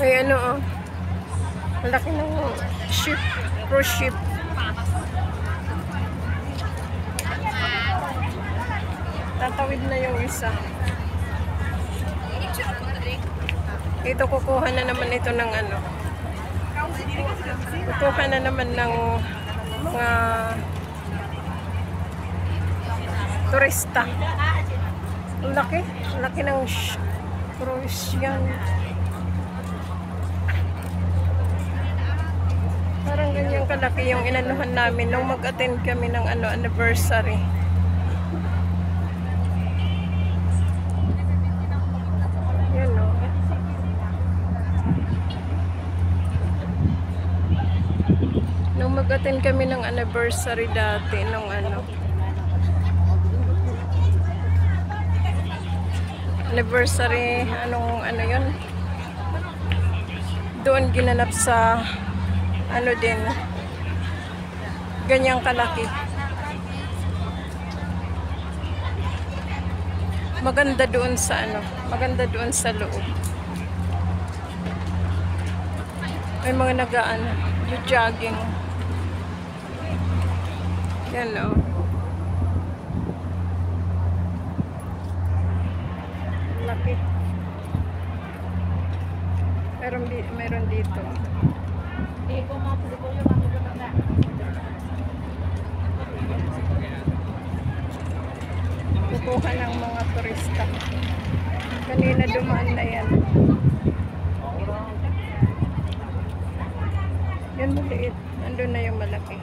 May ano oh. Malaki ng ship. Cruise ship. Tatawid na yung isa. Ito kukuha na naman ito ng ano. Kukuha na naman ng mga turista. Ang laki. Ang laki ng cruise yan. Parang ganyan kalaki yung inanuhan namin nung mag-attend kami ng ano, anniversary. Yan o. Nung mag-attend kami ng anniversary dati, nung ano, anniversary, anong ano yun? Doon ginanap sa ano din, ganyang kalaki. Maganda doon sa ano, maganda doon sa loob. May mga nagaan, jogging. Yan o. Laki. Meron dito. Kukuha ng mga turista. Kanina dumaan na yan. Yan maliit. Andun na yung malaki.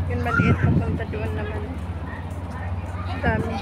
Yung maliit papunta doon naman. Dami.